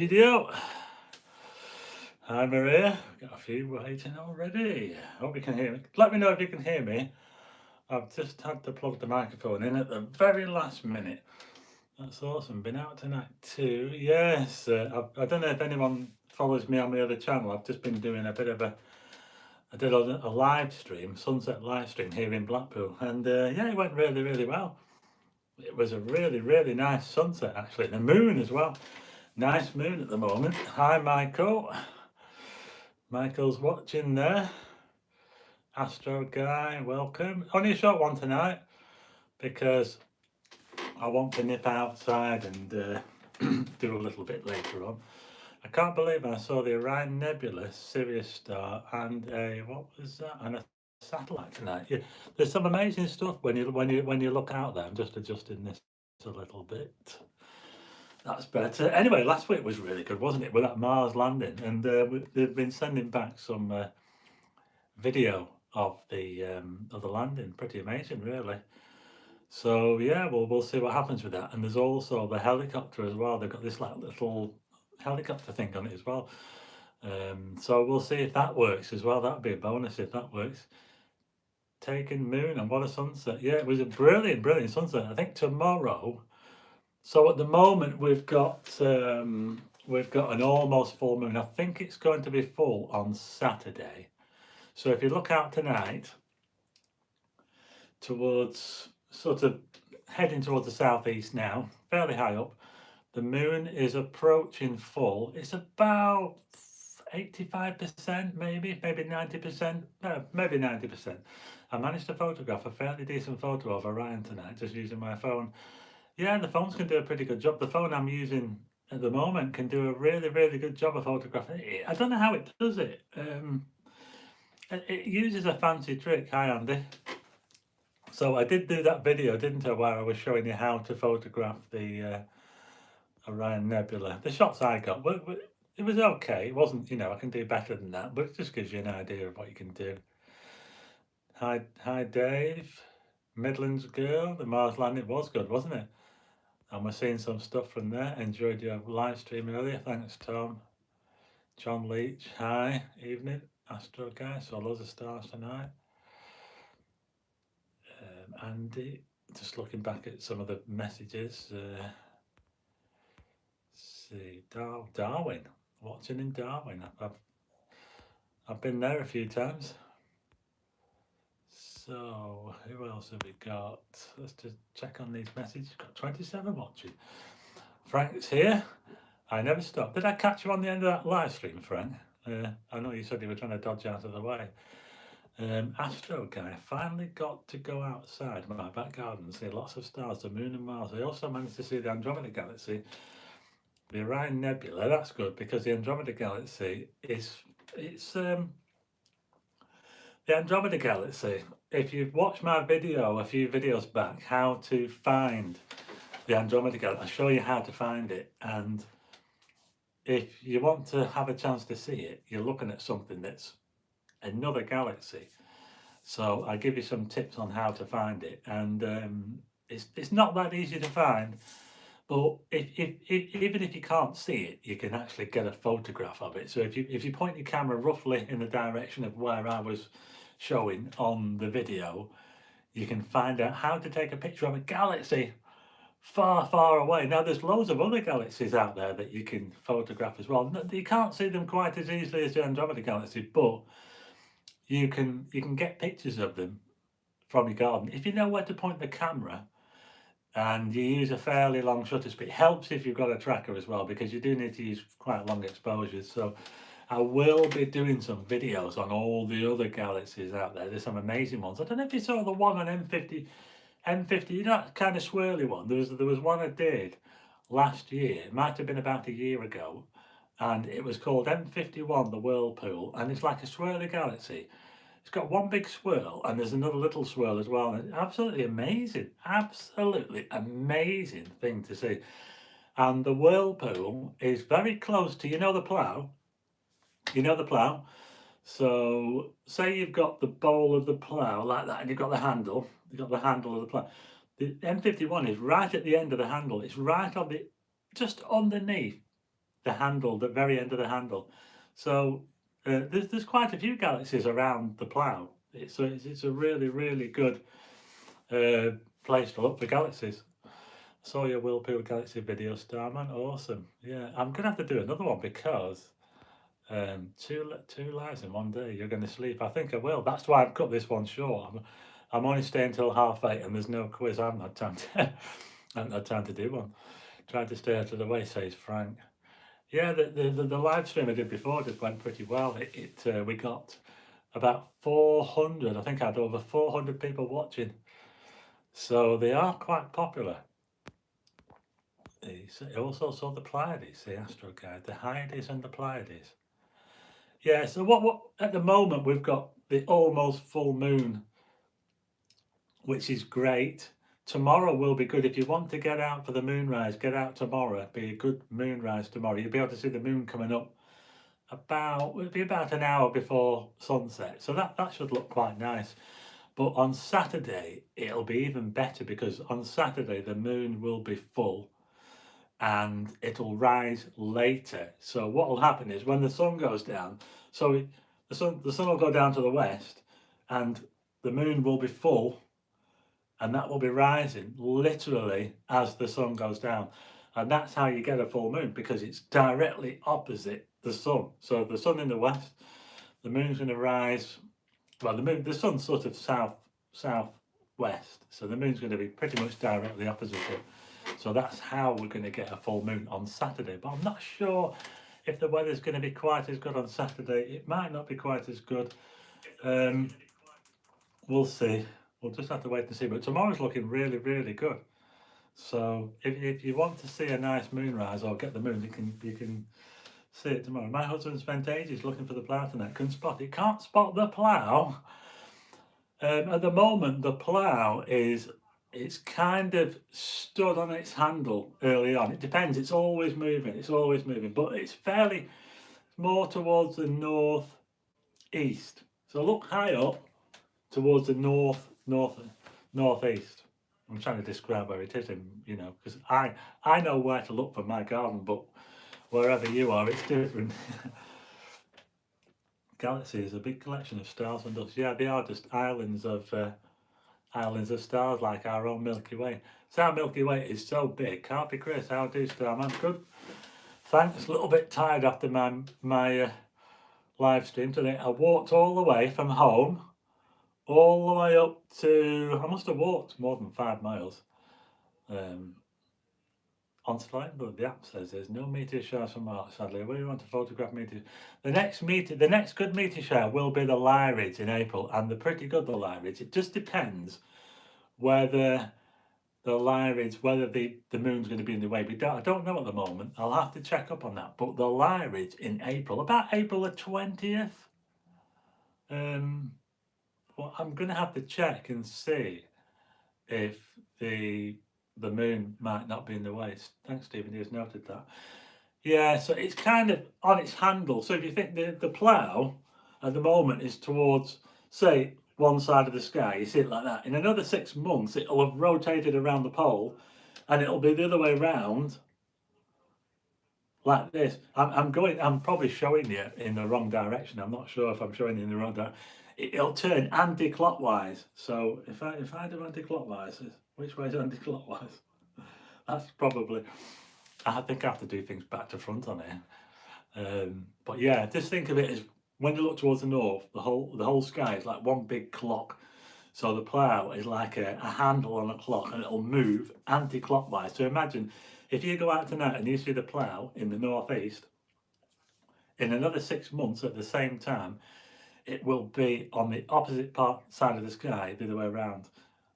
Video. Hi Maria, got a few waiting already. Hope you can hear me. Let me know if you can hear me. I've just had to plug the microphone in at the very last minute. That's awesome. Been out tonight too. Yes, I don't know if anyone follows me on the other channel. I've just been doing a bit of I did a live stream, sunset live stream here in Blackpool, and yeah, it went really well. It was a really nice sunset actually. The moon as well. Nice moon at the moment. Hi Michael. Michael's watching there. Astro Guy, welcome. Only a short one tonight because I want to nip outside and do a little bit later on. I can't believe I saw the Orion Nebula, Sirius Star, and what was that? And a satellite tonight. Yeah, there's some amazing stuff when you look out there. I'm just adjusting this a little bit. That's better. Anyway, last week was really good, wasn't it? With that Mars landing, and they've been sending back some video of the landing. Pretty amazing, really. So yeah, we'll see what happens with that. And there's also the helicopter as well. They've got this like little helicopter thing on it as well. So we'll see if that works as well. That'd be a bonus if that works. Taking moon and what a sunset! Yeah, it was a brilliant sunset. I think tomorrow. So at the moment we've got an almost full moon. I think it's going to be full on Saturday. So if you look out tonight towards sort of heading towards the southeast now, fairly high up, the moon is approaching full. It's about 85%, maybe 90%, maybe 90%. I managed to photograph a fairly decent photo of Orion tonight just using my phone. Yeah, the phones can do a pretty good job. The phone I'm using at the moment can do a really good job of photographing. I don't know how it does it. It uses a fancy trick. Hi Andy. So I did do that video, didn't I, where I was showing you how to photograph the Orion Nebula. The shots I got, it was okay. It wasn't, I can do better than that, but it just gives you an idea of what you can do. Hi Dave. Midlands girl, the Mars landing was good, wasn't it? And we're seeing some stuff from there. Enjoyed your live stream earlier. Thanks, Tom. John Leach, hi. Evening. Astro Guy, saw loads of stars tonight. Andy, just looking back at some of the messages. See, Darwin, watching in Darwin. I've been there a few times. So who else have we got? Let's just check on these messages. Got 27 watching. Frank's here. I never stopped. Did I catch you on the end of that live stream, Frank? I know you said you were trying to dodge out of the way. Astro Guy finally got to go outside my back garden and see lots of stars, the moon and Mars. I also managed to see the Andromeda Galaxy, the Orion Nebula. That's good because the Andromeda Galaxy the Andromeda Galaxy. If you've watched my video a few videos back, how to find the Andromeda Galaxy, I show you how to find it. And if you want to have a chance to see it, you're looking at something that's another galaxy. So I give you some tips on how to find it, and it's not that easy to find. But even if you can't see it, you can actually get a photograph of it. So if you point your camera roughly in the direction of where I was showing on the video, you can find out how to take a picture of a galaxy far away. Now there's loads of other galaxies out there that you can photograph as well. You can't see them quite as easily as the Andromeda Galaxy, but you can get pictures of them from your garden if you know where to point the camera and you use a fairly long shutter speed. It helps if you've got a tracker as well, because you do need to use quite long exposures. So I will be doing some videos on all the other galaxies out there. There's some amazing ones. I don't know if you saw the one on M50, you know, that kind of swirly one. There was one I did last year. It might have been about a year ago, and it was called M51, the Whirlpool, and it's like a swirly galaxy. It's got one big swirl and there's another little swirl as well. And it's absolutely amazing thing to see. And the whirlpool is very close to, the plough. So say you've got the bowl of the plough like that, and you've got the handle of the plough. The M51 is right at the end of the handle. It's right on just underneath the handle, the very end of the handle. So there's quite a few galaxies around the plough. It's a really good place to look for galaxies. Saw your Whirlpool Galaxy video, Starman. Awesome. Yeah, I'm gonna have to do another one because two lives in one day. You're going to sleep. I think I will. That's why I've cut this one short. I'm only staying till 8:30, and there's no quiz. I haven't had time to. I haven't had time to do one. Tried to stay out of the way, says Frank. Yeah, the live stream I did before just went pretty well. We got about 400. I think I had over 400 people watching. So they are quite popular. I also saw the Pleiades, the Astro Guide, the Hyades and the Pleiades. Yeah, so what at the moment we've got the almost full moon, which is great. Tomorrow will be good. If you want to get out for the moonrise, get out tomorrow. It'll be a good moonrise tomorrow. You'll be able to see the moon coming up it'll be about an hour before sunset. So that should look quite nice. But on Saturday, it'll be even better because on Saturday the moon will be full and it'll rise later. So what will happen is when the sun goes down, the sun will go down to the west, and the moon will be full, and that will be rising literally as the sun goes down, and that's how you get a full moon because it's directly opposite the sun. So the sun in the west, the moon's going to rise. Well, the sun's sort of southwest, so the moon's going to be pretty much directly opposite it. So that's how we're going to get a full moon on Saturday. But I'm not sure if the weather's going to be quite as good on Saturday. It might not be quite as good. We'll see. We'll just have to wait and see. But tomorrow's looking really good. So if you want to see a nice moonrise or get the moon, you can see it tomorrow. My husband spent ages looking for the plough tonight. Couldn't spot it. Can't spot the plough. At the moment, the plough it's kind of stood on its handle early on. It depends. It's always moving. But it's fairly more towards the northeast. So look high up towards the northeast. I'm trying to describe where it is, because I know where to look for my garden, but wherever you are, it's different. Galaxy is a big collection of stars and dust. Yeah, they are just islands of stars like our own Milky Way. So our Milky Way is so big. Carpy Chris, how do Starman? Good. Thanks. A little bit tired after my live stream today. I walked all the way from home, all the way up to. I must have walked more than 5 miles. On slide, but the app says there's no meteor showers from March. Sadly, we want to photograph meteors. The next good meteor shower will be the Lyrids in April, and they're pretty good. The Lyrids. It just depends whether the Lyrids, whether the moon's going to be in the way. I don't know at the moment. I'll have to check up on that. But the Lyrids in April, about April the 20th. Well, I'm going to have to check and see if the moon might not be in the way. Thanks, Stephen. He's noted that. Yeah, so it's kind of on its handle. So if you think the plough at the moment is towards, say, one side of the sky, you see it like that. In another 6 months, it'll have rotated around the pole, and it'll be the other way around, like this. I'm probably showing you in the wrong direction. I'm not sure if I'm showing you in the wrong direction. It'll turn anti-clockwise. So if I do anti-clockwise, which way is anti-clockwise? That's probably. I think I have to do things back to front on it. But yeah, just think of it as when you look towards the north, the whole sky is like one big clock. So the plough is like a handle on a clock, and it'll move anti-clockwise. So imagine if you go out tonight and you see the plough in the northeast, in another 6 months at the same time, it will be on the opposite side of the sky, the other way around.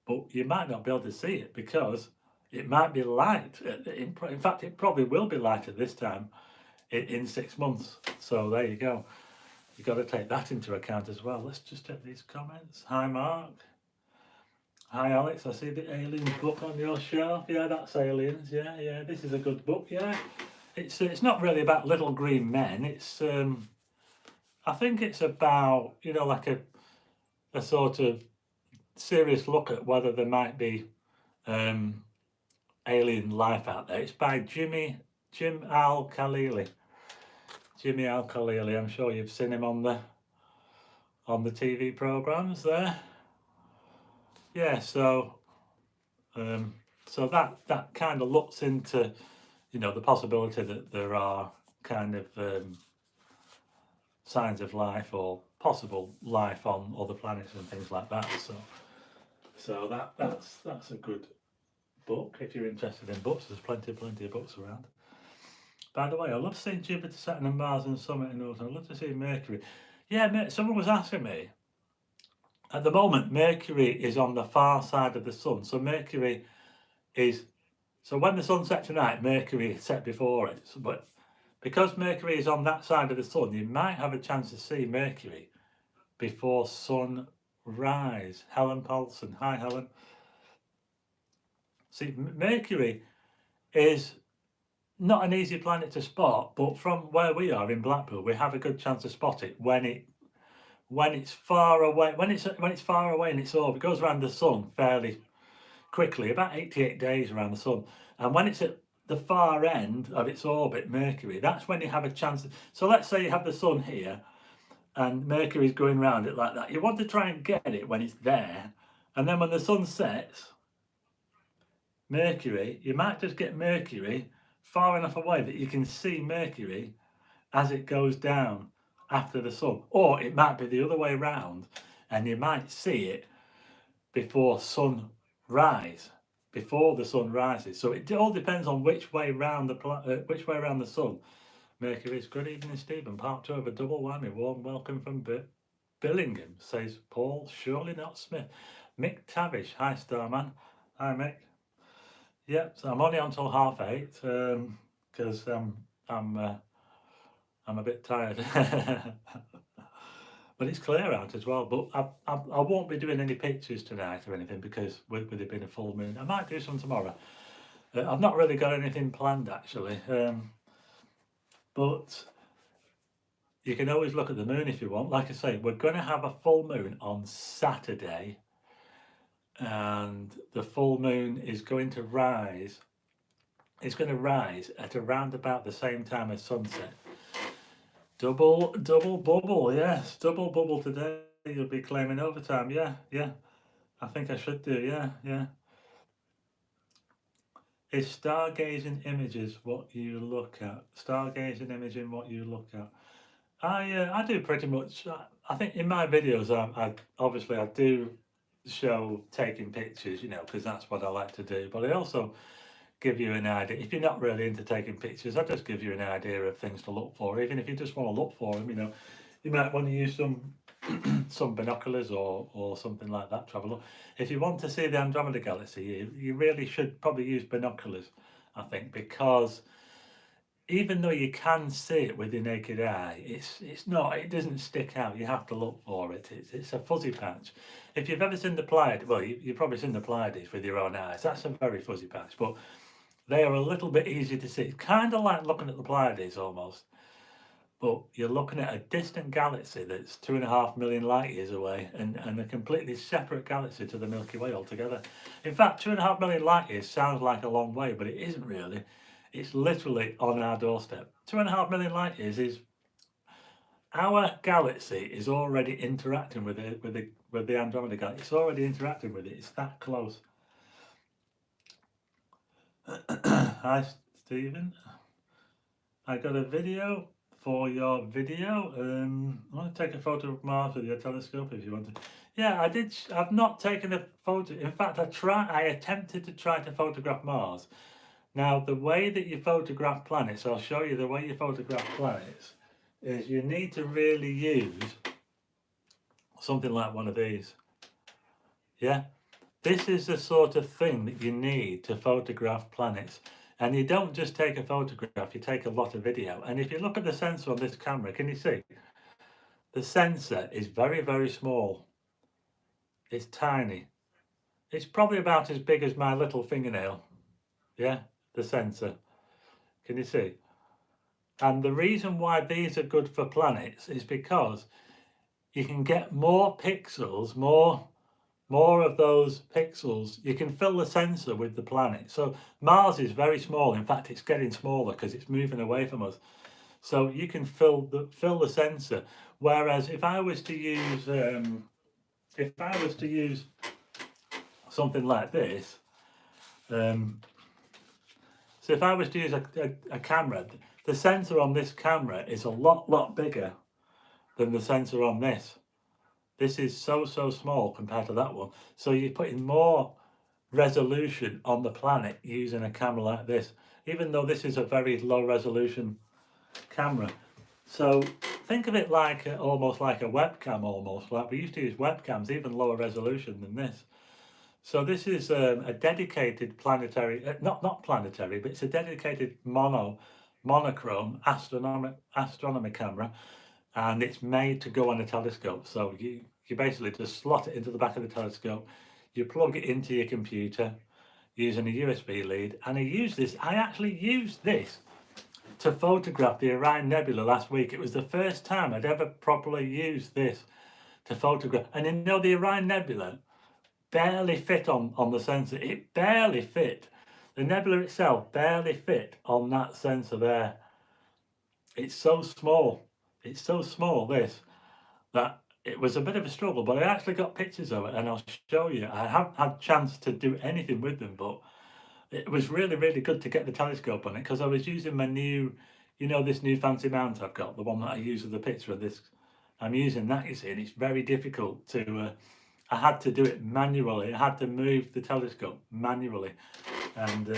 But you might not be able to see it because it might be light. In fact, it probably will be light at this time in 6 months. So there you go. You've got to take that into account as well. Let's just check these comments. Hi, Mark. Hi, Alex. I see the Aliens book on your shelf. Yeah, that's Aliens. Yeah. This is a good book. Yeah. It's not really about little green men. It's I think it's about, like a sort of serious look at whether there might be alien life out there. It's by Jimmy Jim Al-Khalili. Jimmy Al-Khalili. I'm sure you've seen him on the TV programs there. Yeah, so that kind of looks into, you know, the possibility that there are kind of signs of life or possible life on other planets and things like that. So that's a good book if you're interested in books. There's plenty of books around. By the way, I love seeing Jupiter, Saturn, and Mars and Summit and all. I love to see Mercury. Yeah, someone was asking me. At the moment, Mercury is on the far side of the sun. So Mercury is, so when the sun sets tonight, Mercury is set before it. So, but because Mercury is on that side of the sun, you might have a chance to see Mercury before sunrise. Helen Paulson. Hi, Helen. See, Mercury is not an easy planet to spot, but from where we are in Blackpool, we have a good chance to spot it when it's far away. When it's far away in its orbit, it goes around the sun fairly quickly, about 88 days around the sun. And when it's at the far end of its orbit, Mercury, that's when you have a chance. So let's say you have the sun here, and Mercury's going around it like that. You want to try and get it when it's there, and then when the sun sets, Mercury, you might just get Mercury far enough away that you can see Mercury as it goes down after the sun. Or it might be the other way around, and you might see it before sunrise, before the sun rises. So it all depends on which way round the sun Mercury is. Good evening, Stephen. Part 2 of a double whammy. Warm welcome from Billingham, says Paul. Surely not Smith. Mick Tavish. Hi, Starman. Hi, Mick. Yep, so I'm only on till 8:30 because I'm a bit tired. But it's clear out as well. But I won't be doing any pictures tonight or anything because with it being a full moon, I might do some tomorrow. I've not really got anything planned actually. But you can always look at the moon if you want. Like I say, we're going to have a full moon on Saturday, and the full moon is going to rise. It's going to rise at around about the same time as sunset. Double bubble, yes, double bubble today. You'll be claiming overtime, yeah. I think I should do, yeah. Is stargazing images what you look at? Stargazing imaging what you look at? I do pretty much. I think in my videos, I obviously I do show taking pictures, you know, because that's what I like to do. But I also give you an idea. If you're not really into taking pictures, I just give you an idea of things to look for. Even if you just want to look for them, you know, you might want to use some some binoculars or something like that to have a look. If you want to see the Andromeda Galaxy, you really should probably use binoculars, I think, because even though you can see it with your naked eye, it doesn't stick out. You have to look for it. It's a fuzzy patch. If you've ever seen the Pleiades, well, you've probably seen the Pleiades with your own eyes. That's a very fuzzy patch, but they are a little bit easier to see. It's kind of like looking at the Pleiades almost, but you're looking at a distant galaxy that's 2.5 million light years away, and a completely separate galaxy to the Milky Way altogether. In fact, 2.5 million light years sounds like a long way, but it isn't really. It's literally on our doorstep. 2.5 million light years is our galaxy is already interacting with the Andromeda Galaxy. It's already interacting with it. It's that close. Hi, Stephen. I got a video for your video. I want to take a photo of Mars with your telescope if you want to. Yeah, I did. I've not taken a photo. In fact, I attempted to try to photograph Mars. Now, the way that you photograph planets, I'll show you the way you photograph planets, is you need to really use something like one of these. Yeah? This is the sort of thing that you need to photograph planets. And you don't just take a photograph, you take a lot of video. And if you look at the sensor on this camera, can you see? The sensor is very, very small. It's tiny. It's probably about as big as my little fingernail. Yeah, the sensor. Can you see? And the reason why these are good for planets is because you can get more pixels, more more of those pixels, you can fill the sensor with the planet. So Mars is very small. In fact, it's getting smaller because it's moving away from us. So you can fill the sensor. Whereas if I was to use something like this, so if I was to use a camera, the sensor on this camera is a lot bigger than the sensor on this. This is so small compared to that one. So you're putting more resolution on the planet using a camera like this, even though this is a very low resolution camera. So think of it like almost like a webcam, almost like we used to use webcams, even lower resolution than this. So this is a dedicated planetary, not planetary, but it's a dedicated monochrome astronomy camera, and it's made to go on a telescope. So you basically just slot it into the back of the telescope, you plug it into your computer using a USB lead, and I actually used this to photograph the Orion Nebula last week. It was the first time I'd ever properly used this to photograph. And you know, the Orion Nebula barely fit on the sensor. It barely fit. The nebula itself barely fit on that sensor there. It's so small. It's so small, this, that it was a bit of a struggle, but I actually got pictures of it and I'll show you. I haven't had a chance to do anything with them, but it was really good to get the telescope on it because I was using my new, this new fancy mount I've got, the one that I use with the picture of this. I'm using that, you see, and it's very difficult to, I had to do it manually. I had to move the telescope manually. And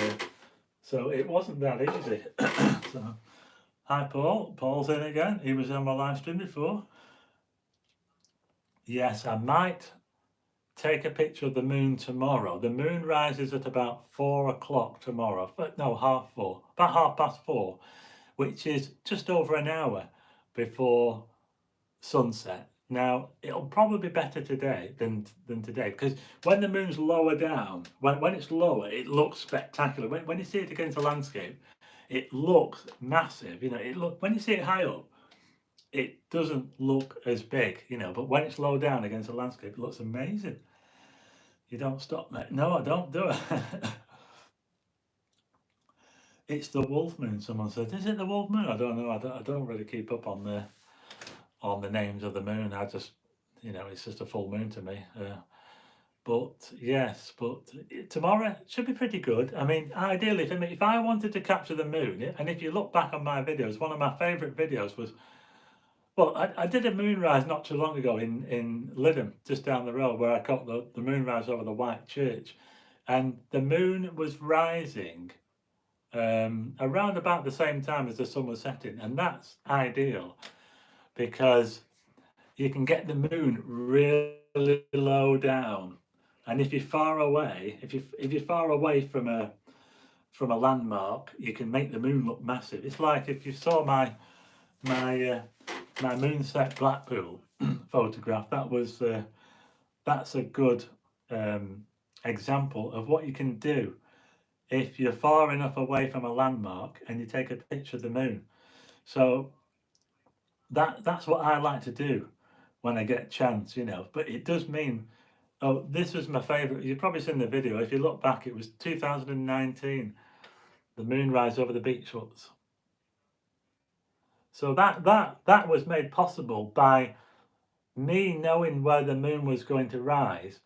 so it wasn't that easy. So, hi Paul. Paul's in again. He was on my live stream before. Yes, I might take a picture of the moon tomorrow. The moon rises at about 4 o'clock tomorrow. But no, 4:30. About 4:30, which is just over an hour before sunset. Now, it'll probably be better today than today, because when the moon's lower down, when it's lower, it looks spectacular. When you see it against the landscape, it looks massive. When you see it high up, it doesn't look as big, but when it's low down against the landscape, it looks amazing. You don't stop, mate. No, I don't do it. It's the wolf moon, someone said. Is it the wolf moon? I don't know. I don't really keep up on the names of the moon. I just, it's just a full moon to me. But yes, tomorrow should be pretty good. I mean, ideally for me, if I wanted to capture the moon, and if you look back on my videos, one of my favourite videos was, well, I did a moonrise not too long ago in Lytham, just down the road, where I caught the moonrise over the White Church. And the moon was rising around about the same time as the sun was setting. And that's ideal because you can get the moon really low down, and if you're far away, if you're far away from a landmark, you can make the moon look massive. It's like if you saw my moonset Blackpool photograph. That's a good example of what you can do if you're far enough away from a landmark and you take a picture of the moon. So that's what I like to do when I get a chance, But it does mean, this was my favourite. You've probably seen the video. If you look back, it was 2019, the moonrise over the Beechwoods. So that was made possible by me knowing where the moon was going to rise,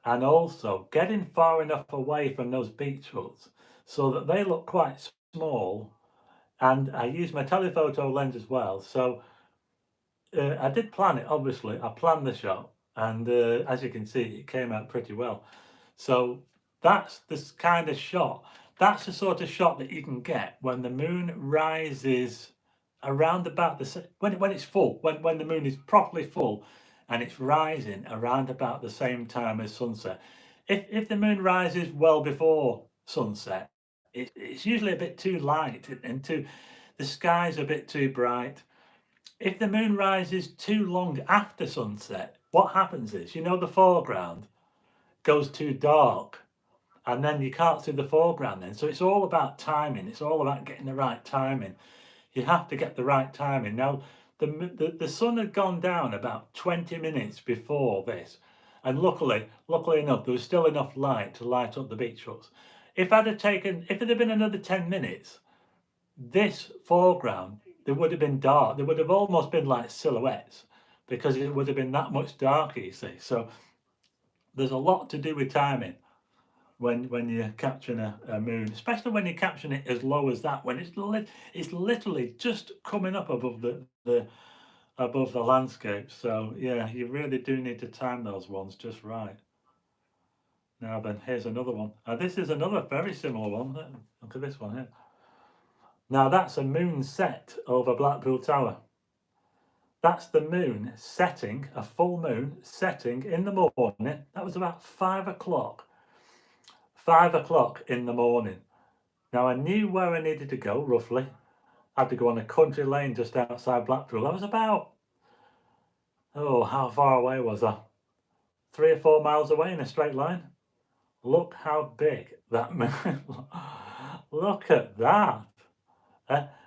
and also getting far enough away from those Beechwoods so that they look quite small. And I used my telephoto lens as well. So I did plan it, obviously. I planned the shot, and as you can see, it came out pretty well. So that's this kind of shot. That's the sort of shot that you can get when the moon rises around about when it's full, when the moon is properly full, and it's rising around about the same time as sunset. If the moon rises well before sunset, it's usually a bit too light and the sky's a bit too bright. If the moon rises too long after sunset, what happens is, the foreground goes too dark, and then you can't see the foreground then. So it's all about timing. It's all about getting the right timing. You have to get the right timing. Now, the sun had gone down about 20 minutes before this, And luckily enough, there was still enough light to light up the beach huts. If it had been another 10 minutes, this foreground, there would have been dark. There would have almost been like silhouettes because it would have been that much darker, you see. So there's a lot to do with timing when you're capturing a moon, especially when you're capturing it as low as that, when it's literally just coming up above the landscape. So yeah, you really do need to time those ones just right. Now then, here's another one. This is another very similar one. Look at this one here. Now that's a moon set over Blackpool Tower. That's the moon setting, a full moon setting in the morning. That was about 5 o'clock. 5 o'clock in the morning. Now I knew where I needed to go roughly. I had to go on a country lane just outside Blackpool. That was about, how far away was I? 3 or 4 miles away in a straight line. Look how big that moon. Look at that.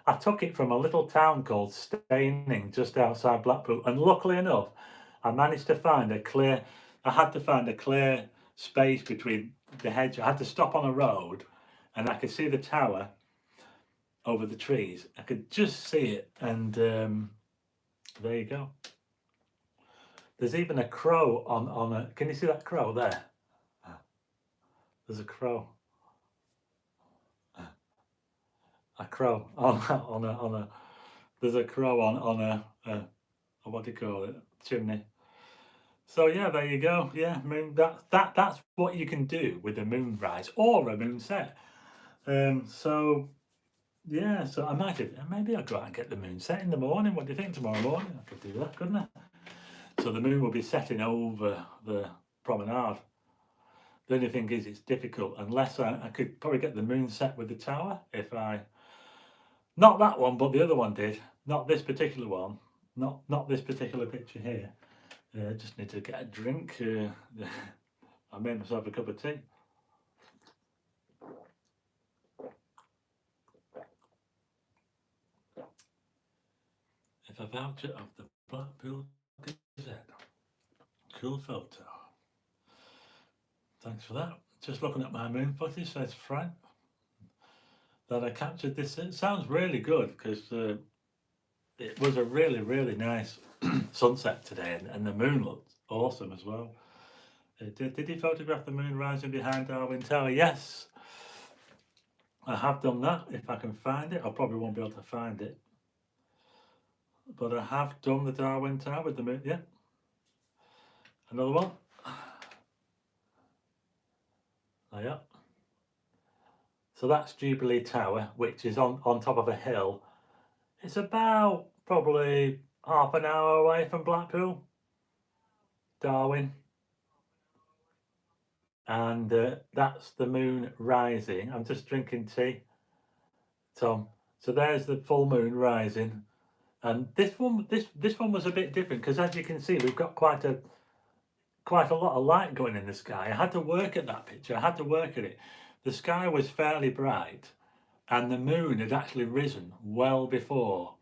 I took it from a little town called Staining just outside Blackpool, and luckily enough I managed to find I had to find a clear space between the hedge. I had to stop on a road and I could see the tower over the trees. I could just see it, and there you go. There's even a crow on a, can you see that crow there? There's a crow. A crow on a there's a crow on a what do you call it, chimney. So yeah, there you go. Yeah, moon. That's what you can do with a moonrise or a moon set. So yeah, so I might have, maybe I'll go out and get the moon set in the morning. What do you think? Tomorrow morning I could do that, couldn't I? So the moon will be setting over the promenade. The only thing is, it's difficult unless I could probably get the moon set with the tower if I, not that one, but the other one did. Not this particular one. Not this particular picture here. Just need to get a drink. I made myself a cup of tea. If a voucher of the Blackpool Gazette. Cool photo. Thanks for that. Just looking at my moon footage, says Frank, that I captured this. It sounds really good because it was a really, really nice sunset today, and the moon looked awesome as well. Did he photograph the moon rising behind Darwin Tower? Yes, I have done that. If I can find it, I probably won't be able to find it, but I have done the Darwin Tower with the moon. Yeah, another one. Oh, yeah. So that's Jubilee Tower, which is on top of a hill. It's about probably half an hour away from Blackpool, Darwin. And that's the moon rising. I'm just drinking tea, Tom. So there's the full moon rising. And this one was a bit different because, as you can see, we've got quite a lot of light going in the sky. I had to work at that picture. I had to work at it. The sky was fairly bright, and the moon had actually risen well before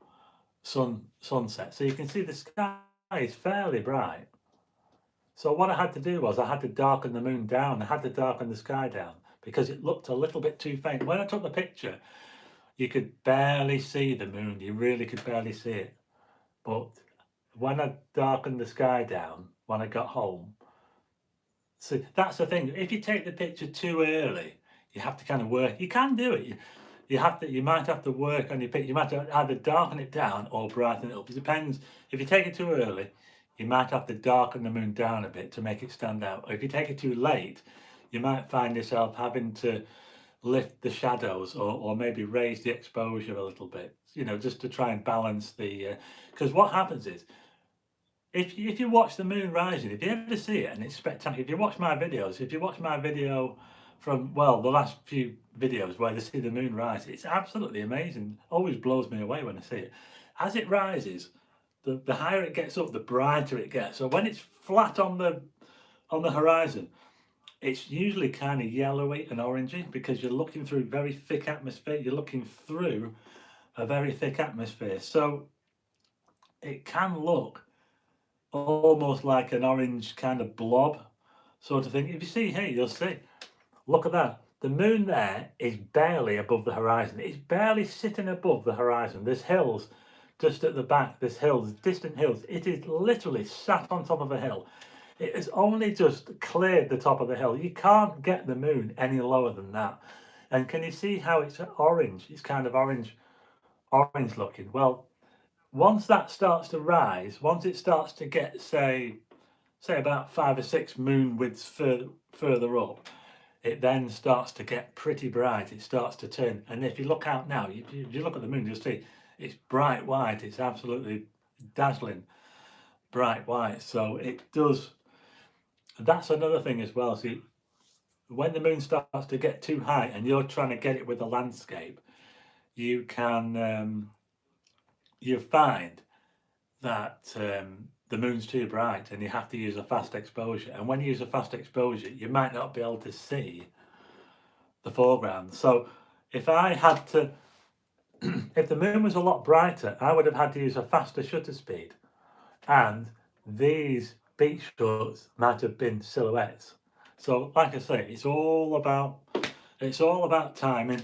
sunset. So you can see the sky is fairly bright. So what I had to do was I had to darken the moon down. I had to darken the sky down because it looked a little bit too faint. When I took the picture, you could barely see the moon. You really could barely see it. But when I darkened the sky down, when I got home, so that's the thing. If you take the picture too early, you have to kind of work. You can do it. You might have to work on your picture. You might have to either darken it down or brighten it up. It depends. If you take it too early, you might have to darken the moon down a bit to make it stand out. Or if you take it too late, you might find yourself having to lift the shadows or maybe raise the exposure a little bit, just to try and balance the, because what happens is, if you watch the moon rising, if you ever see it, and it's spectacular. If you watch my video from, well, the last few videos where they see the moon rise, it's absolutely amazing. Always blows me away when I see it. As it rises, the higher it gets up, the brighter it gets. So when it's flat on the horizon, it's usually kind of yellowy and orangey because you're looking through very thick atmosphere. You're looking through a very thick atmosphere. So it can look almost like an orange kind of blob sort of thing. If you see here, you'll see. Look at that. The moon there is barely above the horizon. It's barely sitting above the horizon. There's hills just at the back. There's hills, distant hills. It is literally sat on top of a hill. It has only just cleared the top of the hill. You can't get the moon any lower than that. And can you see how it's orange? It's kind of orange looking. Well, once that starts to rise, once it starts to get, say about 5 or 6 moon widths further up, it then starts to get pretty bright. It starts to turn. And if you look out now, if you look at the moon, you'll see it's bright white. It's absolutely dazzling bright white. So it does. That's another thing as well. See, when the moon starts to get too high and you're trying to get it with the landscape, you can you find that the moon's too bright and you have to use a fast exposure. And when you use a fast exposure, you might not be able to see the foreground. So if I had to, if the moon was a lot brighter, I would have had to use a faster shutter speed. And these beach shots might have been silhouettes. So like I say, it's all about timing.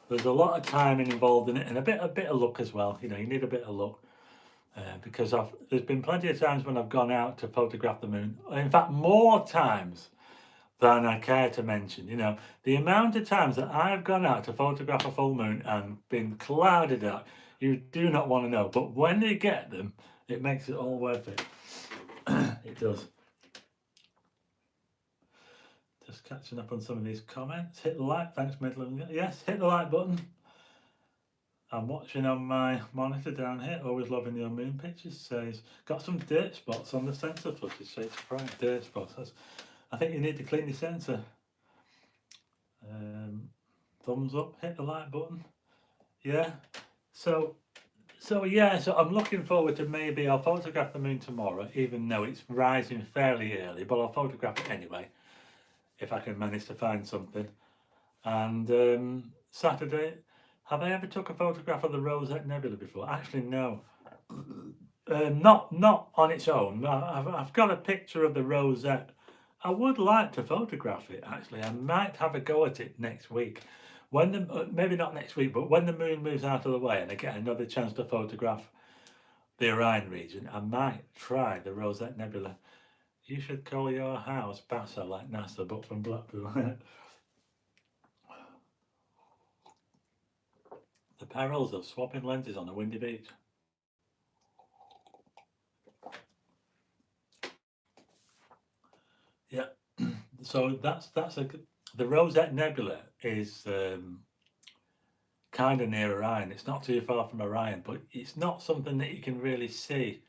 There's a lot of timing involved in it and a bit of luck as well. You know, you need a bit of luck. Because there's been plenty of times when I've gone out to photograph the moon. In fact, more times than I care to mention. You know, the amount of times that I've gone out to photograph a full moon and been clouded out, you do not want to know. But when you get them, it makes it all worth it. It does. Just catching up on some of these comments. Hit the like. Thanks, Midland. Yes, hit the like button. I'm watching on my monitor down here. Always loving your moon pictures. Says got some dirt spots on the sensor footage. Says right, dirt spots. I think you need to clean your sensor. Thumbs up. Hit the like button. Yeah. So yeah. So I'm looking forward to maybe I'll photograph the moon tomorrow, even though it's rising fairly early. But I'll photograph it anyway if I can manage to find something. And Saturday. Have I ever took a photograph of the Rosette Nebula before? Actually, no. Not on its own. I've got a picture of the Rosette. I would like to photograph it. Actually, I might have a go at it next week. When the maybe not next week, but when the moon moves out of the way and I get another chance to photograph the Orion region, I might try the Rosette Nebula. You should call your house Bassa like NASA, but from Blackpool. The perils of swapping lenses on a windy beach. Yeah, so that's a the Rosette Nebula is kind of near Orion. It's not too far from Orion, but it's not something that you can really see.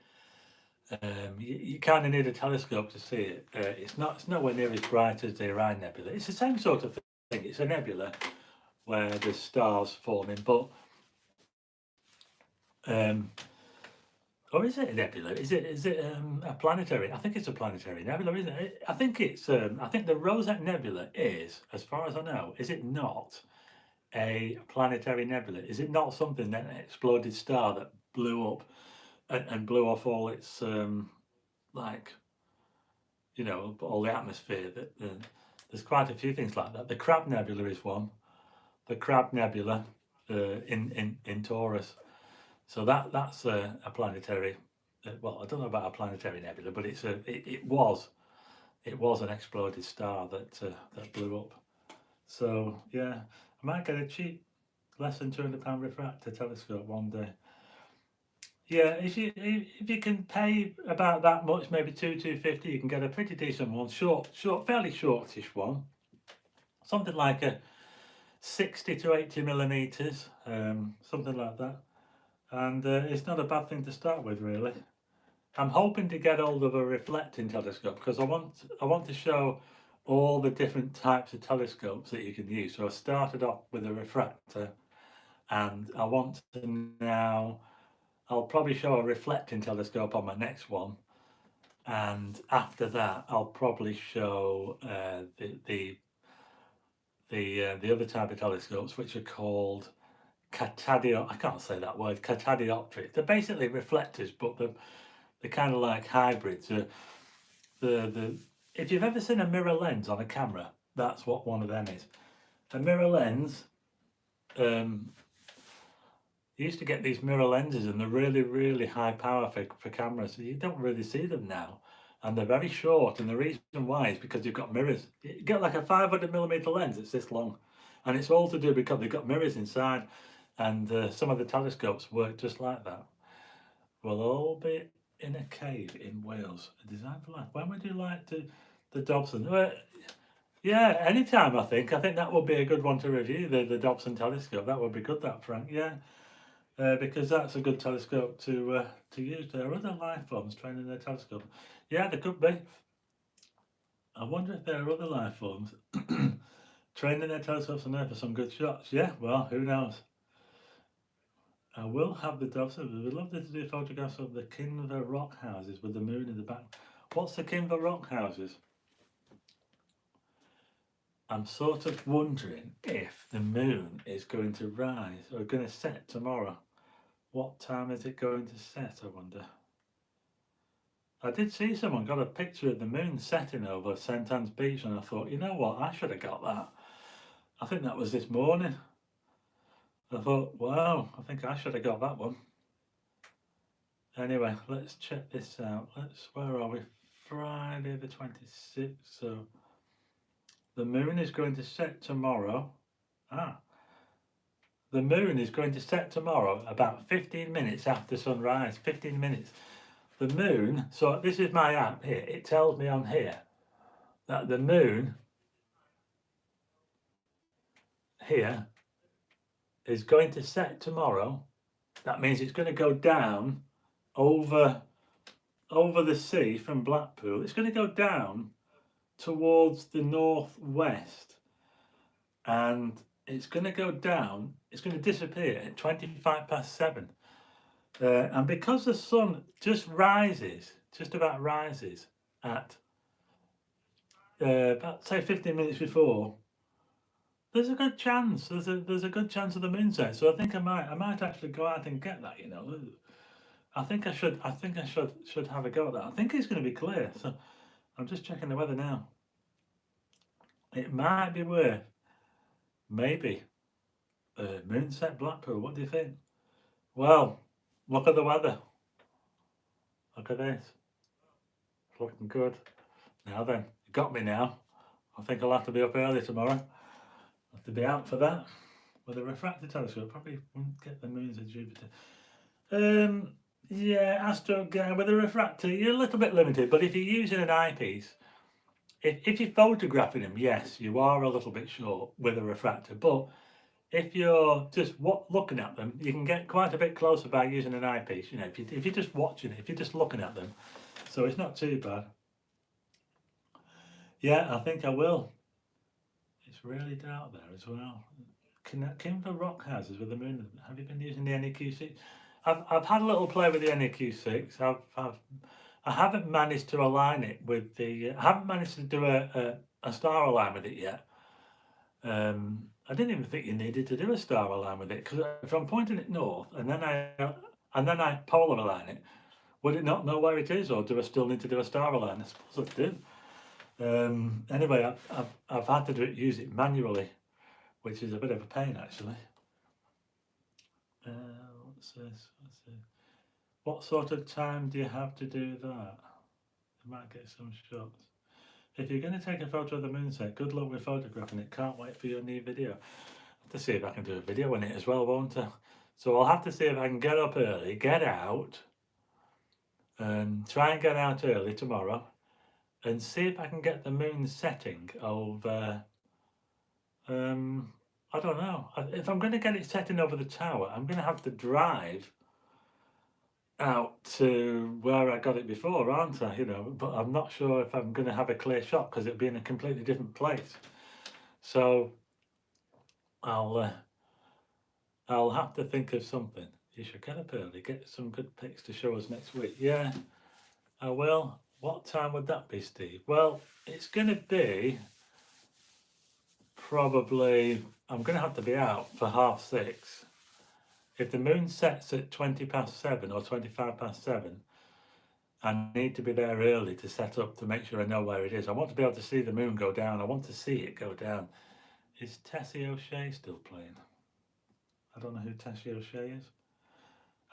You kind of need a telescope to see it. It's nowhere near as bright as the Orion Nebula. It's the same sort of thing. It's a nebula where there's stars forming, but um, or is it a nebula? Is it a planetary? I think it's a planetary nebula, isn't it? I think it's. I think the Rosette Nebula is, as far as I know, is it not a planetary nebula? Is it not something that an exploded star that blew up and blew off all its like all the atmosphere? There's quite a few things like that. The Crab Nebula is one. The Crab Nebula in Taurus. So that's a planetary. Well, I don't know about a planetary nebula, but it was an exploded star that blew up. So yeah, I might get a cheap, less than £200 refractor telescope one day. Yeah, if you can pay about that much, maybe 250, you can get a pretty decent one, fairly shortish one, something like a 60 to 80 millimeters, something like that. And it's not a bad thing to start with, really. I'm hoping to get hold of a reflecting telescope because I want to show all the different types of telescopes that you can use. So I started off with a refractor, and I want to now. I'll probably show a reflecting telescope on my next one, and after that, I'll probably show the other type of telescopes, which are called I can't say that word. Catadioptric. They're basically reflectors, but They're kind of like hybrids. The if you've ever seen a mirror lens on a camera, that's what one of them is. A mirror lens. You used to get these mirror lenses, and they're really, really high power for cameras. So you don't really see them now, and they're very short. And the reason why is because you've got mirrors. You get like a 500mm lens that's this long, and it's all to do because they've got mirrors inside. And some of the telescopes work just like that. We'll all be in a cave in Wales. A design for life. When would you like to the Dobson? Yeah, anytime. I think that would be a good one to review. The Dobson telescope. That would be good. That Frank. Yeah. Because that's a good telescope to use. There are other life forms training their telescope. Yeah, there could be. I wonder if there are other life forms training their telescopes on Earth for some good shots. Yeah, well, who knows? I will have the Dobson. We'd love to do photographs of the Kinver rock houses with the moon in the back. What's the Kinver rock houses? I'm sort of wondering if the moon is going to rise or going to set tomorrow. What time is it going to set, I wonder? I did see someone got a picture of the moon setting over St Anne's Beach, and I thought, you know what, I should have got that. I think that was this morning. I thought, wow, I think I should have got that one. Anyway, let's check this out. Where are we? Friday the 26th. So the moon is going to set tomorrow. The moon is going to set tomorrow about 15 minutes after sunrise. 15 minutes. The moon, so this is my app here. It tells me on here that the moon here is going to set tomorrow. That means it's going to go down over the sea from Blackpool. It's going to go down towards the northwest, and it's going to go down. It's going to disappear at 7:25. And because the sun just about rises at about say 15 minutes before, there's a good chance. There's a good chance of the moon set. So I think I might actually go out and get that. I think I should have a go at that. I think it's going to be clear. So I'm just checking the weather now. It might be worth maybe moonset Blackpool. What do you think? Well, look at the weather. Look at this. It's looking good. Now then, you got me now. I think I'll have to be up early tomorrow. I'll have to be out for that. With a refractor telescope, probably won't get the moons of Jupiter. Yeah, astro guy with a refractor, you're a little bit limited, but if you're using an eyepiece, if you're photographing them, yes, you are a little bit short with a refractor, but if you're just looking at them, you can get quite a bit closer by using an eyepiece. If you're just watching it, if you're just looking at them, so it's not too bad. Yeah, I think I will. It's really dark there as well. Kimber rock houses with the moon. Have you been using the NEQ6? I've had a little play with the NEQ6. I haven't managed to align it with the. I haven't managed to do a star align with it yet. I didn't even think you needed to do a star align with it, because if I'm pointing it north and then I polar align it, would it not know where it is, or do I still need to do a star align? I suppose I do. Anyway, I've had to use it manually, which is a bit of a pain actually. What's this? What sort of time do you have to do that? I might get some shots. If you're going to take a photo of the moonset, good luck with photographing it. Can't wait for your new video. I'll have to see if I can do a video on it as well, won't I? So I'll have to see if I can get up early, get out, and try and get out early tomorrow, and see if I can get the moon setting over. I don't know. If I'm going to get it setting over the tower, I'm going to have to drive out to where I got it before, aren't I? But I'm not sure if I'm going to have a clear shot, because it'll be in a completely different place. So I'll have to think of something. You should get up early, get some good pics to show us next week. Yeah, I will. What time would that be, Steve? Well, it's going to be probably, I'm going to have to be out for 6:30. If the moon sets at 7:20 or 7:25, I need to be there early to set up to make sure I know where it is. I want to be able to see the moon go down. I want to see it go down. Is Tessie O'Shea still playing? I don't know who Tessie O'Shea is.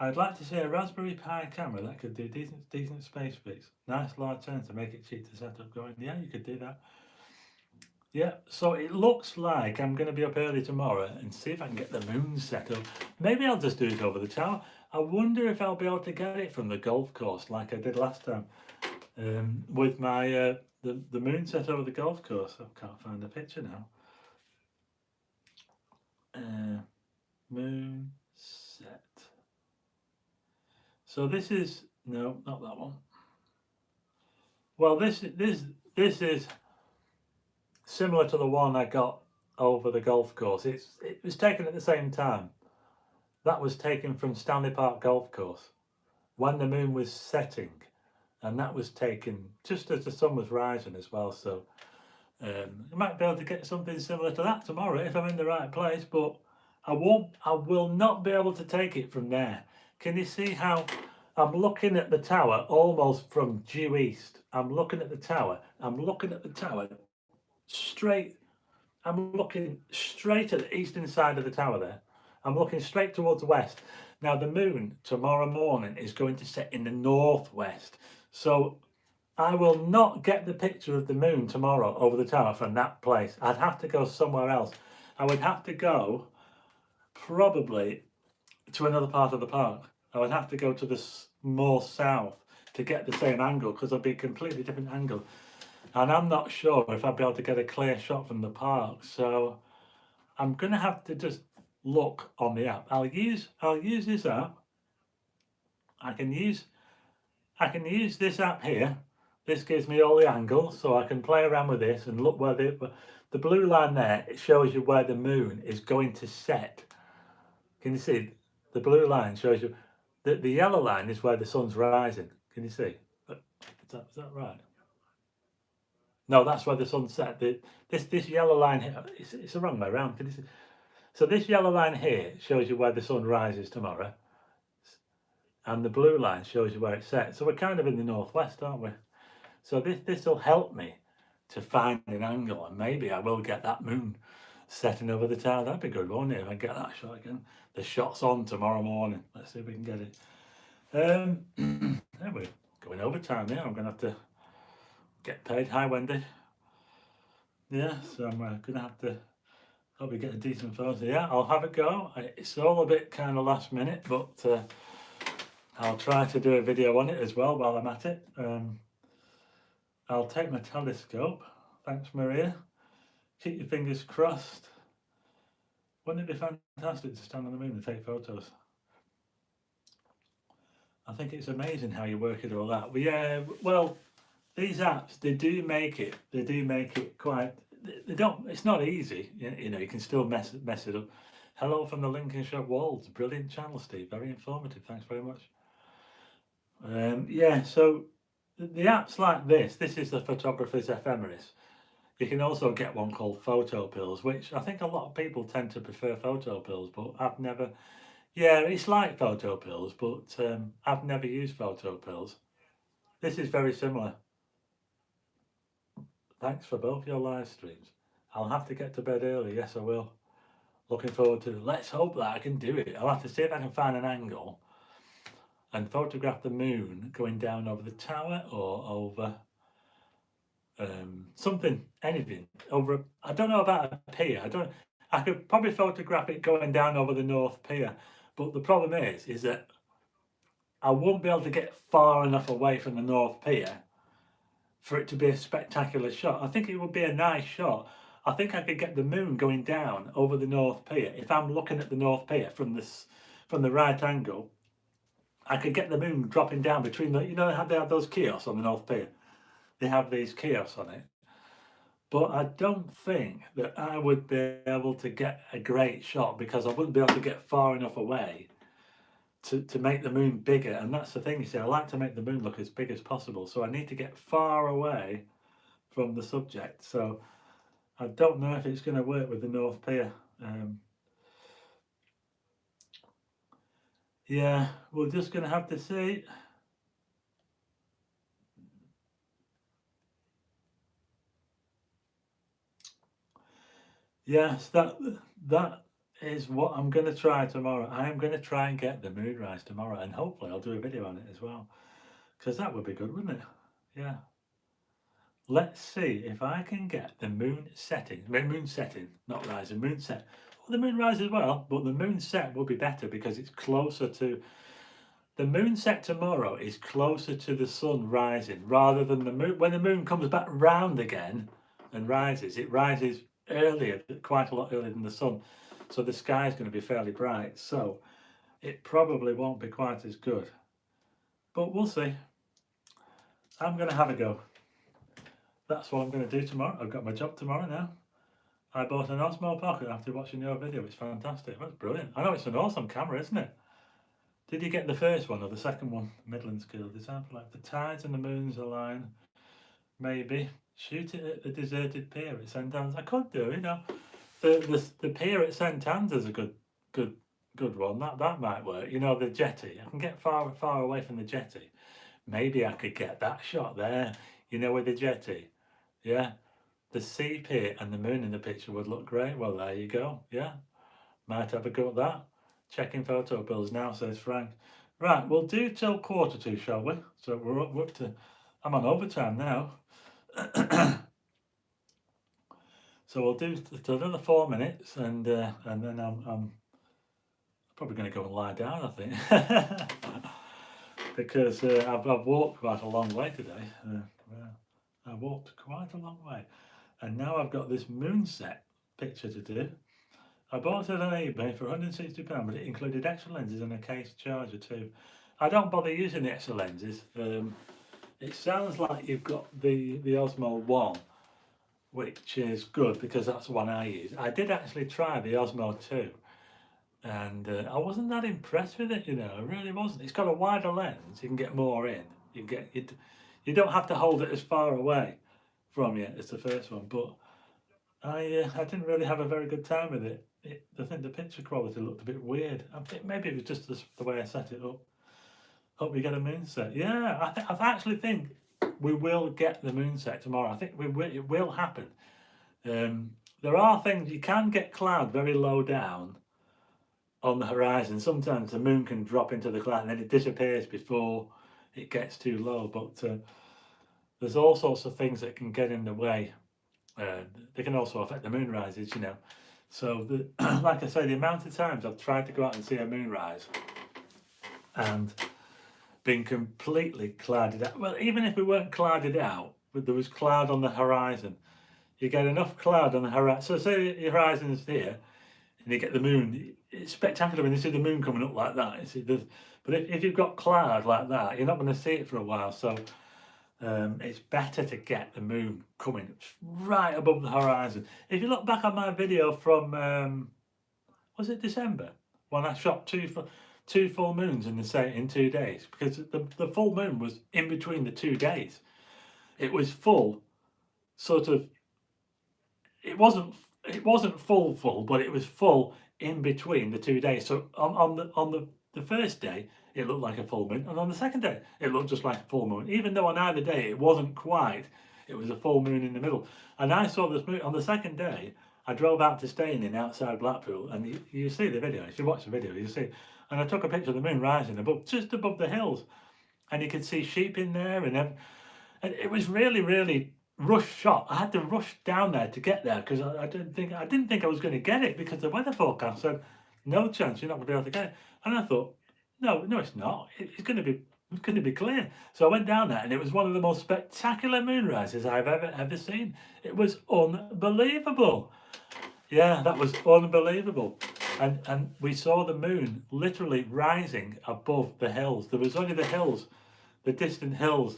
I'd like to see a Raspberry Pi camera that could do decent space bits. Nice large sensor to make it cheap to set up going. Yeah, you could do that. Yeah, so it looks like I'm going to be up early tomorrow and see if I can get the moon set up. Maybe I'll just do it over the tower. I wonder if I'll be able to get it from the golf course like I did last time with my the moon set over the golf course. I can't find a picture now. Moon set. So this is no, not that one. Well, this is similar to the one I got over the golf course. It was taken at the same time. That was taken from Stanley Park Golf Course when the moon was setting, and that was taken just as the sun was rising as well. So I might be able to get something similar to that tomorrow if I'm in the right place, but I will not be able to take it from there. Can you see how I'm looking at the tower almost from due east? I'm looking at the tower. I'm looking at the tower straight. I'm looking straight at the eastern side of the tower there. I'm looking straight towards the west. Now the moon tomorrow morning is going to set in the northwest. So I will not get the picture of the moon tomorrow over the tower from that place. I'd have to go somewhere else. I would have to go probably to another part of the park. I would have to go to the more south to get the same angle because it'll be a completely different angle. And I'm not sure if I'll be able to get a clear shot from the park. So I'm going to have to just look on the app. I'll use this app. I can use this app here. This gives me all the angles, so I can play around with this and look where the blue line there. It shows you where the moon is going to set. Can you see? The blue line shows you. The yellow line is where the sun's rising. Can you see? Is that right? No, that's where the sun set. This yellow line here. It's the wrong way around. Can you see? So this yellow line here shows you where the sun rises tomorrow, and the blue line shows you where it sets. So we're kind of in the northwest, aren't we? So this will help me to find an angle, and maybe I will get that moon setting over the tower. That'd be good, won't it? If I get that shot again. The shot's on tomorrow morning. Let's see if we can get it. There we're going overtime now. I'm going to have to get paid. Hi, Wendy. Yeah, so I'm going to have to probably get a decent photo. Yeah, I'll have a go. It's all a bit kind of last minute, but I'll try to do a video on it as well while I'm at it. I'll take my telescope. Thanks, Maria. Keep your fingers crossed. Wouldn't it be fantastic to stand on the moon and take photos? I think it's amazing how you work it all out. But yeah, well, these apps, they do make it quite, they don't, it's not easy. You know, you can still mess it up. Hello from the Lincolnshire Wolds. Brilliant channel, Steve. Very informative. Thanks very much. Yeah, so the apps like this is the photographer's ephemeris. You can also get one called Photo Pills, which I think a lot of people tend to prefer Photo Pills, but I've never. Yeah, it's like Photo Pills, but I've never used Photo Pills. This is very similar. Thanks for both your live streams. I'll have to get to bed early. Yes, I will. Looking forward to it. Let's hope that I can do it. I'll have to see if I can find an angle and photograph the moon going down over the tower or over something, anything over. I don't know about a pier. I could probably photograph it going down over the North Pier, but the problem is that I won't be able to get far enough away from the North Pier for it to be a spectacular shot. I think it would be a nice shot. I think I could get the moon going down over the North Pier if I'm looking at the North Pier from the right angle. I could get the moon dropping down between the, they have those kiosks on the North Pier. They have these kiosks on it. But I don't think that I would be able to get a great shot because I wouldn't be able to get far enough away to make the moon bigger. And that's the thing, you see, I like to make the moon look as big as possible. So I need to get far away from the subject. So I don't know if it's going to work with the North Pier. Yeah, we're just going to have to see. Yes, that is what I'm going to try tomorrow. I am going to try and get the moonrise tomorrow, and hopefully I'll do a video on it as well, because that would be good, wouldn't it? Yeah. Let's see if I can get the moon setting, moon setting, not rising, moon set. Well, the moon rise as well, but the moon set will be better because it's closer to the moon set tomorrow is closer to the sun rising rather than the moon. When the moon comes back round again and rises, it rises earlier, quite a lot earlier than the sun. So the sky is going to be fairly bright. So it probably won't be quite as good. But we'll see. I'm going to have a go. That's what I'm going to do tomorrow. I've got my job tomorrow now. I bought an Osmo Pocket after watching your video. It's fantastic. That's brilliant. I know it's an awesome camera, isn't it? Did you get the first one or the second one? Midland School design for like the tides and the moons align. Maybe shoot it at the deserted pier at St Anne's. I could do, you know. The pier at St Anne's is a good one. That might work. You know, the jetty. I can get far away from the jetty. Maybe I could get that shot there. You know, with the jetty. Yeah. The sea pier and the moon in the picture would look great. Well, there you go. Yeah. Might have a go at that. Checking photo bills now, says Frank. Right, we'll do till 1:45, shall we? So we're up to. I'm on overtime now. So we'll do another 4 minutes, and then I'm probably going to go and lie down, I think, because I've walked quite a long way today. I walked quite a long way, and now I've got this moonset picture to do. I bought it on eBay for £160, but it included extra lenses and a case charger too. I don't bother using the extra lenses. It sounds like you've got the Osmo One, which is good because that's the one I use. I did actually try the Osmo 2, and I wasn't that impressed with it. You know, I really wasn't. It's got a wider lens; you can get more in. You don't have to hold it as far away from you as the first one, but I didn't really have a very good time with it. I think the picture quality looked a bit weird. I think maybe it was just the way I set it up. Hope we get a moon set. Yeah, I actually think we will get the moon set tomorrow. I think it will happen. There are things you can get cloud very low down on the horizon. Sometimes the moon can drop into the cloud and then it disappears before it gets too low. But there's all sorts of things that can get in the way. They can also affect the moon rises, you know. So, like I say, the amount of times I've tried to go out and see a moonrise and been completely clouded out. Well, even if we weren't clouded out, but there was cloud on the horizon, you get enough cloud on the horizon. So, say the horizon is here, and you get the moon. It's spectacular when you see the moon coming up like that. But if you've got cloud like that, you're not going to see it for a while. So, it's better to get the moon coming right above the horizon. If you look back on my video from was it December, when I shot two full moons in 2 days, because the full moon was in between the 2 days. It was full, sort of. It wasn't full, but it was full in between the 2 days. So on the first day, it looked like a full moon, and on the second day, it looked just like a full moon. Even though on either day it wasn't quite, it was a full moon in the middle. And I saw this moon on the second day. I drove out to Staining outside Blackpool, and you see the video. If you watch the video, you see. And I took a picture of the moon rising just above the hills, and you could see sheep in there, and it was really rush shot. I had to rush down there to get there because I didn't think I was going to get it because the weather forecast said no chance, you're not going to be able to get it. And I thought, no, it's not. It's going to be clear. So I went down there, and it was one of the most spectacular moonrises I've ever seen. It was unbelievable. Yeah, that was unbelievable. And we saw the moon literally rising above the hills. There was only the hills, the distant hills,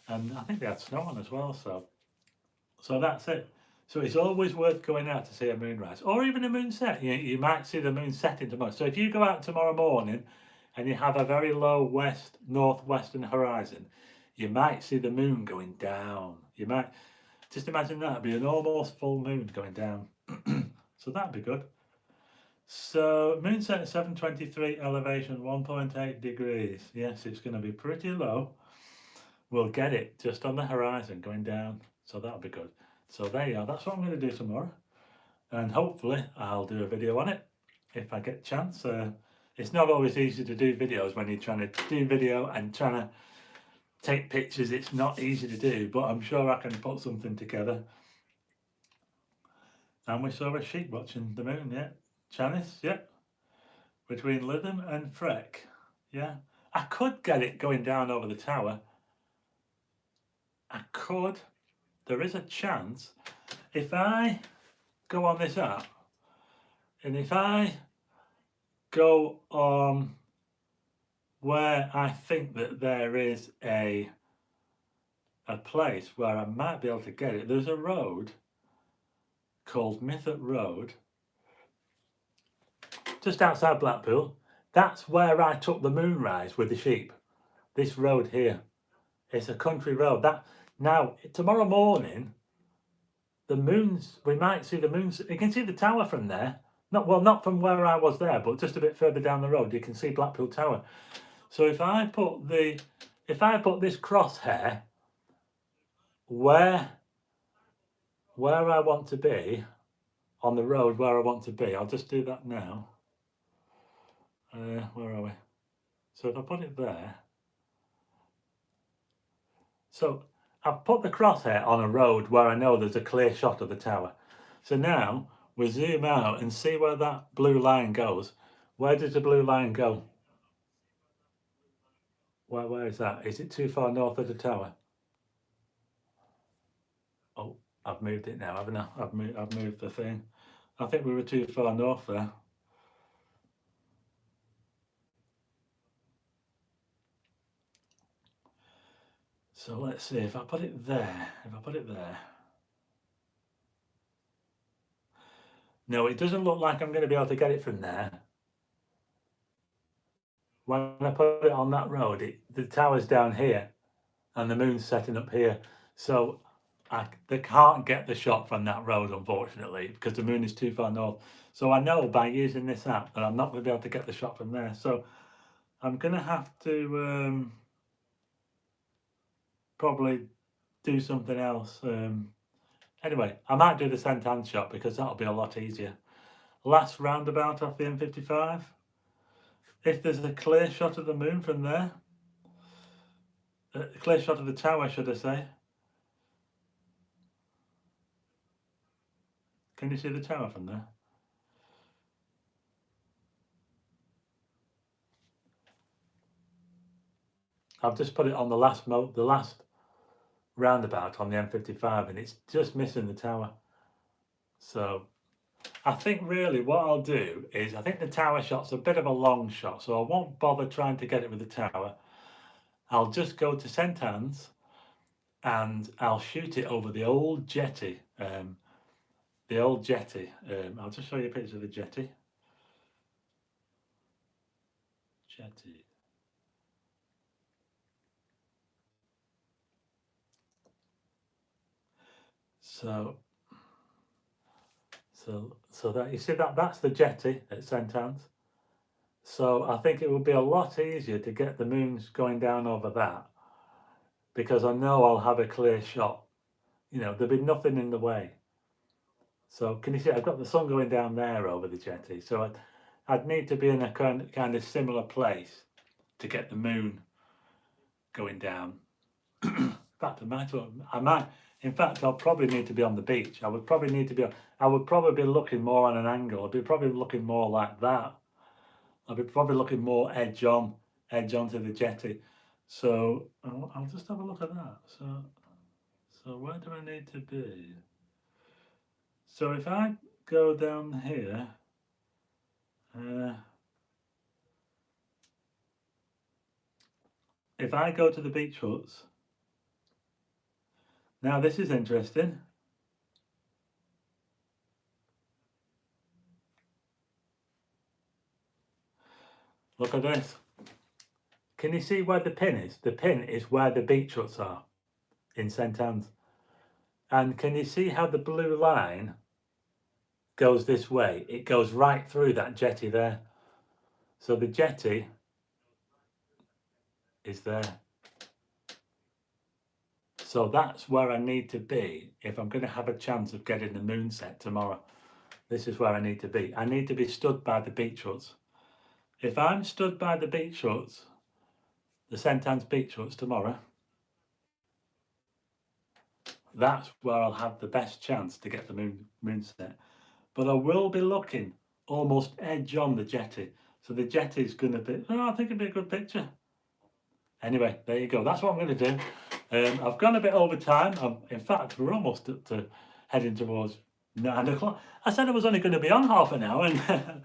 and I think they had snow on as well. So that's it. So it's always worth going out to see a moonrise or even a moonset. You might see the moon setting tomorrow. So if you go out tomorrow morning and you have a very low northwestern horizon, you might see the moon going down. You might just imagine that. It'd be an almost full moon going down. So that'd be good. So moonset 723, elevation 1.8 degrees. Yes, it's going to be pretty low. We'll get it just on the horizon going down. So that'll be good. So there you are. That's what I'm going to do tomorrow. and hopefully I'll do a video on it if I get a chance. It's not always easy to do videos when you're trying to do video and trying to take pictures. It's not easy to do, but I'm sure I can put something together. And we saw a sheep watching the moon, yeah. Janice, yeah. Between Lytham and Freck, yeah. I could get it going down over the tower. I could. There is a chance. If I go on this app, and if I go on where I think that there is a place where I might be able to get it. There's a road called Mythock Road, just outside Blackpool. That's where I took the moonrise with the sheep. This road here. It's a country road. That now tomorrow morning, the moons. We might see the moons. You can see the tower from there. Not from where I was there, but just a bit further down the road, you can see Blackpool Tower. So if I put this crosshair where I want to be on the road where I want to be, I'll just do that now. Where are we? So if I put it there, so I've put the crosshair on a road where I know there's a clear shot of the tower. So now we zoom out and see where that blue line goes. Where does the blue line go? Where is that? Is it too far north of the tower? Oh, I've moved it now, haven't I? I've moved the thing. I think we were too far north there. So let's see if I put it there. No, it doesn't look like I'm going to be able to get it from there. When I put it on that road, the tower's down here and the moon's setting up here. So they can't get the shot from that road, unfortunately, because the moon is too far north. So I know by using this app that I'm not going to be able to get the shot from there. So I'm going to have to probably do something else. Anyway, I might do the St Anne's shot because that'll be a lot easier. Last roundabout off the M55. If there's a clear shot of the moon from there, a clear shot of the tower, should I say. Can you see the tower from there? I've just put it on the last roundabout on the M55 and it's just missing the tower. So I think really what I'll do is, I think the tower shot's a bit of a long shot, so I won't bother trying to get it with the tower. I'll just go to St Anne's and I'll shoot it over the old jetty. I'll just show you a picture of the jetty. So that you see that's the jetty at St Anne's. So I think it would be a lot easier to get the moons going down over that, because I know I'll have a clear shot. You know, there'll be nothing in the way. So can you see I've got the sun going down there over the jetty. So I'd need to be in a kind of similar place to get the moon going down. In fact, I'll probably need to be on the beach. I would probably be looking more on an angle. I'd be probably looking more like that. I'll be probably looking more edge onto the jetty. So I'll just have a look at that. So where do I need to be? So if I go down here, if I go to the beach huts, now this is interesting. Look at this. Can you see where the pin is? The pin is where the beach huts are in St Anne's. And can you see how the blue line goes this way? It goes right through that jetty there. So the jetty is there. So that's where I need to be if I'm going to have a chance of getting the moon set tomorrow. This is where I need to be. I need to be stood by the beach huts. If I'm stood by the beach huts, the St Anne's beach huts tomorrow, that's where I'll have the best chance to get the moon set. But I will be looking almost edge on the jetty. So the jetty's going to be, oh, I think it'd be a good picture. Anyway, there you go. That's what I'm going to do. I've gone a bit over time. In fact, we're almost to heading towards 9 o'clock. I said I was only going to be on half an hour, and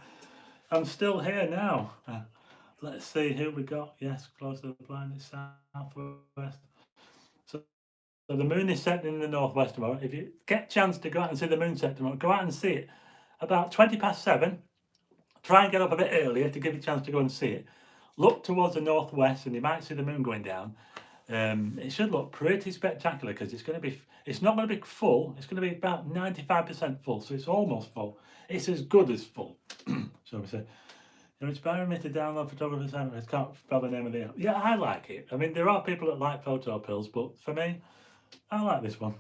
I'm still here now. Let's see who we got. Yes, close to the planet, southwest. So the moon is setting in the northwest tomorrow. If you get a chance to go out and see the moon set tomorrow, go out and see it about 7:20. Try and get up a bit earlier to give you a chance to go and see it. Look towards the northwest, and you might see the moon going down. It should look pretty spectacular because it's not going to be full. It's going to be about 95% full, so it's almost full. It's as good as full, shall we say. You're inspiring me to download Photographer's Handbook. I can't spell the name of the app. Yeah, I like it. I mean, there are people that like photo pills, but for me, I like this one.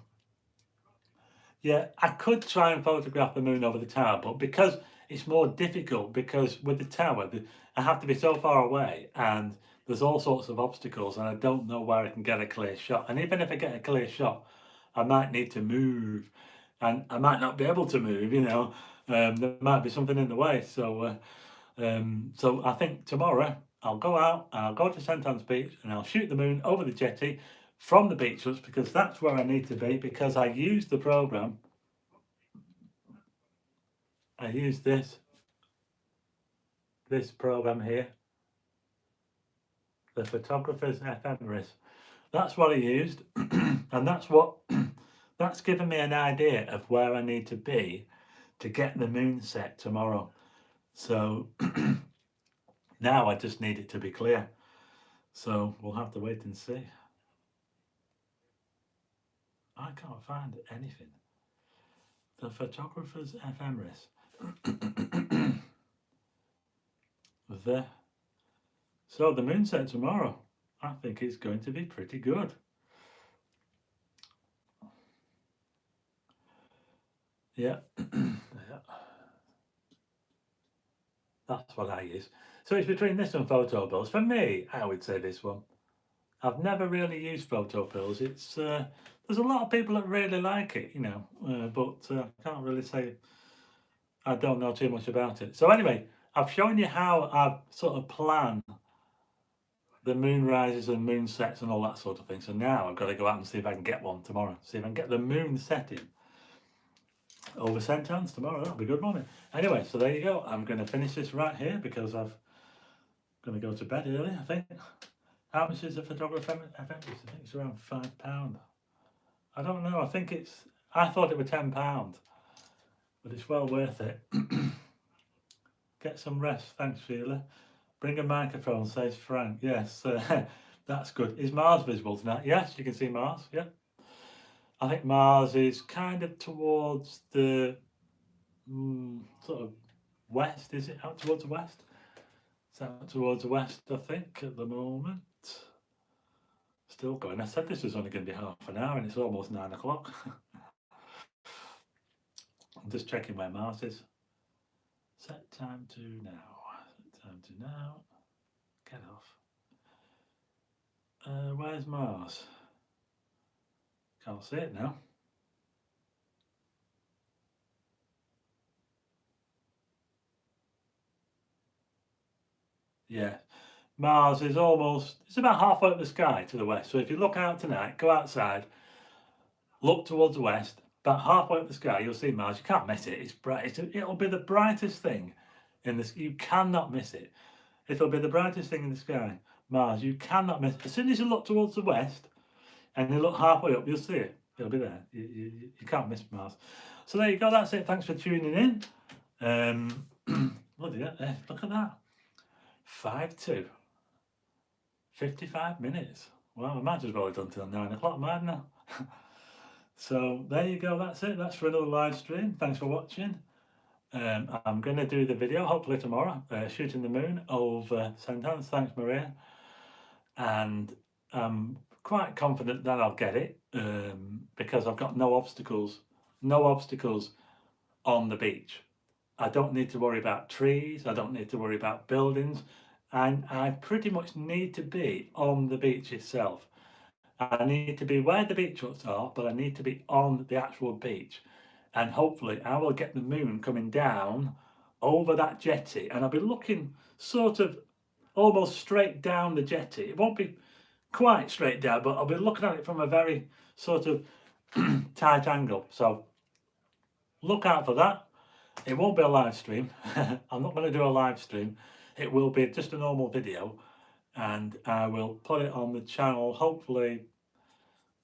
Yeah, I could try and photograph the moon over the tower, but because it's more difficult, because with the tower, I have to be so far away, and there's all sorts of obstacles, and I don't know where I can get a clear shot. And even if I get a clear shot, I might need to move, and I might not be able to move, there might be something in the way. So I think tomorrow I'll go out, I'll go to St Anne's Beach, and I'll shoot the moon over the jetty from the beach huts, because that's where I need to be, because I use the program. I use this program here, the Photographer's Ephemeris. That's what I used, and that's given me an idea of where I need to be to get the moon set tomorrow. So now I just need it to be clear. So we'll have to wait and see. I can't find anything. The Photographer's Ephemeris. So the moon set tomorrow. I think it's going to be pretty good. Yeah. That's what I use. So it's between this and photo pills. For me, I would say this one. I've never really used photo pills. It's there's a lot of people that really like it, but I can't really say I don't know too much about it. So anyway, I've shown you how I sort of plan the moon rises and moon sets and all that sort of thing. So now I've got to go out and see if I can get one tomorrow. See if I can get the moon setting over St Anne's tomorrow. That'll be good morning. Anyway, so there you go. I'm going to finish this right here because I'm going to go to bed early, I think. How much is a photographer? I think it's around £5. I don't know. I thought it was £10, but it's well worth it. Get some rest. Thanks, Sheila. Bring a microphone, says Frank. Yes, that's good. Is Mars visible tonight? Yes, you can see Mars. Yeah. I think Mars is kind of towards the sort of west. Is it out towards the west? It's out towards the west, I think, at the moment. Still going. I said this was only going to be half an hour, and it's almost 9 o'clock. I'm just checking where Mars is. Set time to now. Set time to now. Get off. Where's Mars? Can't see it now. Yeah. Mars is it's about halfway up the sky to the west. So if you look out tonight, go outside, look towards the west, about halfway up the sky, you'll see Mars. You can't miss it. It's bright. It'll be the brightest thing in this. You cannot miss it. It'll be the brightest thing in the sky. Mars, you cannot miss it. As soon as you look towards the west and you look halfway up, you'll see it. It'll be there. You can't miss Mars. So there you go. That's it. Thanks for tuning in. Look at that. 5-2. 55 minutes. Well, I might as well have done till 9 o'clock, mightn't I? So there you go. That's it. That's for another live stream. Thanks for watching. I'm going to do the video hopefully tomorrow, shooting the moon over St Anne's. Thanks, Maria. And I'm quite confident that I'll get it because I've got no obstacles on the beach. I don't need to worry about trees. I don't need to worry about buildings. And I pretty much need to be on the beach itself. I need to be where the beach huts are, but I need to be on the actual beach. And hopefully I will get the moon coming down over that jetty, and I'll be looking sort of almost straight down the jetty. It won't be quite straight down, but I'll be looking at it from a very sort of tight angle. So look out for that. It won't be a live stream. I'm not going to do a live stream. It will be just a normal video, and I will put it on the channel hopefully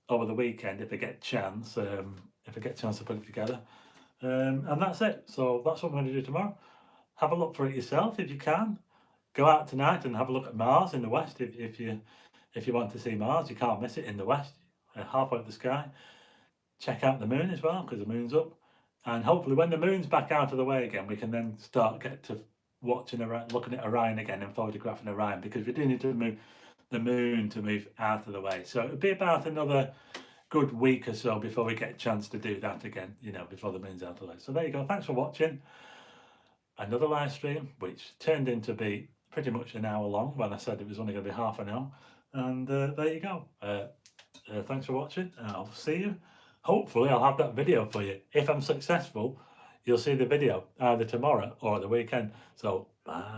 over the weekend if I get a chance. If I get a chance to put it together, and that's it. So that's what I'm going to do tomorrow. Have a look for it yourself if you can. Go out tonight and have a look at Mars in the west if you want to see Mars. You can't miss it in the west, halfway up the sky. Check out the moon as well, because the moon's up, and hopefully when the moon's back out of the way again, we can then get to looking at Orion again and photographing Orion, because we do need to move the moon to move out of the way. So it'll be about another good week or so before we get a chance to do that again, before the moon's out of the way. So there you go. Thanks for watching another live stream, which turned into be pretty much an hour long when I said it was only going to be half an hour. And there you go. Thanks for watching. I'll see you. Hopefully I'll have that video for you. If I'm successful, you'll see the video either tomorrow or the weekend. So bye.